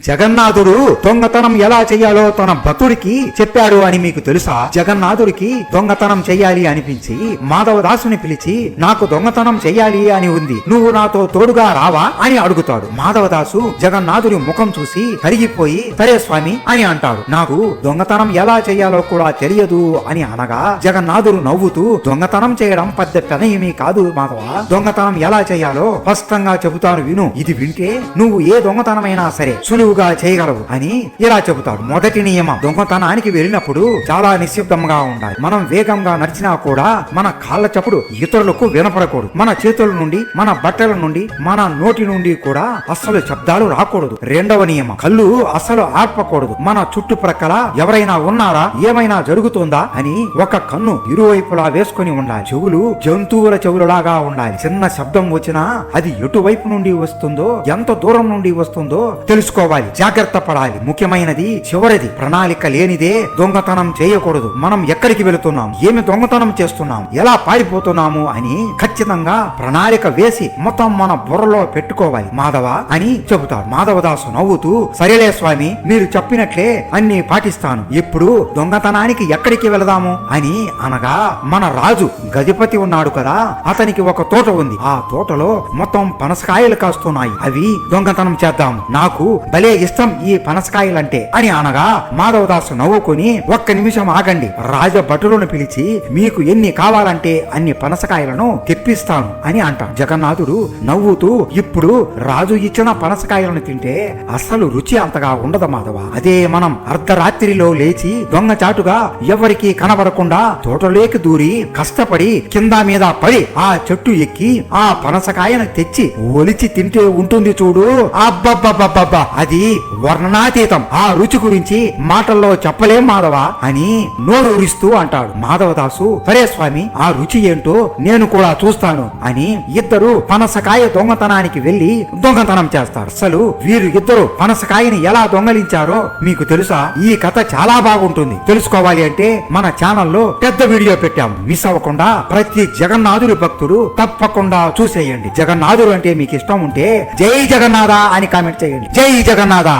జగన్నాథుడు దొంగతనం ఎలా చెయ్యాలో తన భక్తుడికి చెప్పాడు అని మీకు తెలుసా? జగన్నాథుడికి దొంగతనం చెయ్యాలి అనిపించి మాధవదాసుని పిలిచి, నాకు దొంగతనం చెయ్యాలి అని ఉంది, నువ్వు నాతో తోడుగా రావా అని అడుగుతాడు. మాధవదాసు జగన్నాథుడి ముఖం చూసి కరిగిపోయి, సరే స్వామి అని అంటాడు. నాకు దొంగతనం ఎలా చెయ్యాలో కూడా తెలియదు అని అనగా, జగన్నాథుడు నవ్వుతూ, దొంగతనం చేయడం పెద్ద పనేమీ కాదు మాధవ, దొంగతనం ఎలా చెయ్యాలో స్పష్టంగా చెబుతాను విను. ఇది వింటే నువ్వు ఏ దొంగతనమైనా సరే సులువుగా చేయగలవు అని ఇలా చెబుతాడు. మొదటి నియమం, దొంగతనానికి వెళ్ళినప్పుడు చాలా నిశ్శబ్దంగా ఉండాలి. మనం వేగంగా నడిచినా కూడా మన కాళ్ళ చప్పుడు ఇతరులకు వినపడకూడదు. మన చేతుల నుండి, మన బట్టల నుండి, మన నోటి నుండి కూడా అస్సలు శబ్దాలు రాకూడదు. రెండవ నియమం, కళ్ళు అస్సలు ఆర్పకూడదు. మన చుట్టుప్రక్కల ఎవరైనా ఉన్నారా, ఏమైనా జరుగుతుందా అని ఒక కన్ను ఇరువైపులా వేసుకుని ఉండాలి. చెవులు జంతువుల చెవులలాగా ఉండాలి. చిన్న శబ్దం వచ్చినా అది ఎటువైపు నుండి వస్తుందో, ఎంత దూరం నుండి వస్తుందో తెలుసుకోవాలి. జాగ్రత్త పడాలి. ముఖ్యమైనది చివరిది, ప్రణాళిక లేనిదే దొంగతనం చేయకూడదు. మనం ఎక్కడికి వెళుతున్నాం, ఏమి దొంగతనం చేస్తున్నాం, ఎలా పారిపోతున్నాము అని ఖచ్చితంగా ప్రణాళిక వేసి మొత్తం మన బుర్రలో పెట్టుకోవాలి మాధవ అని చెబుతాడు. మాధవదాసు నవ్వుతూ, సరేలే స్వామి, మీరు చెప్పినట్లే అన్ని పాటిస్తాను. ఇప్పుడు దొంగతనానికి ఎక్కడికి వెళదాము అని అనగా, మన రాజు గజపతి ఉన్నాడు కదా, అతనికి ఒక తోట ఉంది. ఆ తోటలో మొత్తం పనసకాయలు కాస్తున్నాయి, అవి దొంగతనం చేద్దాం. నాకు భలే ఇష్టం ఈ పనసకాయలంటే అని అనగా, మాధవదాసు నవ్వుకుని, ఒక్క నిమిషం ఆగండి, రాజభటులను పిలిచి మీకు ఎన్ని కావాలంటే అన్ని పనసకాయలను తెప్పిస్తాను అని అంటాడు. జగన్నాథుడు నవ్వుతూ, ఇప్పుడు రాజు ఇచ్చిన పనసకాయలను తింటే అస్సలు రుచి అంతగా ఉండదు మాధవ. అదే మనం అర్ధరాత్రిలో లేచి దొంగచాటుగా ఎవరికి కనబడకుండా తోటలోకి దూరి కష్టపడి కింద మీద పడి ఆ చెట్టు ఎక్కి ఆ పనసకాయను తెచ్చి ఒలిచి తింటే ఉంటుంది చూడు, అబ్బబ్బబ్బబ్బబ్బా, అది వర్ణనాతీతం. ఆ రుచి గురించి మాటల్లో చెప్పలేం మాధవ అని నోరూరిస్తూ అంటాడు. మాధవదాసు, సరే స్వామి, ఆ రుచి ఏంటో నేను కూడా చూస్తాను అని ఇద్దరు పనసకాయ దొంగతనానికి వెళ్లి దొంగతనం చేస్తారు. అసలు వీరు ఇద్దరు పనసకాయని ఎలా దొంగలించారో మీకు తెలుసా? ఈ కథ చాలా బాగుంటుంది. తెలుసుకోవాలి అంటే మన ఛానల్లో పెద్ద వీడియో పెట్టాము, మిస్ అవ్వకుండా ప్రతి జగన్నాథుడి భక్తుడు తప్పకుండా చూసేయండి. జగన్నాథుడు అంటే మీకు ఇష్టం ఉంటే జై జగన్నాథ అని కామెంట్ చేయండి. జై జగన్నాథ.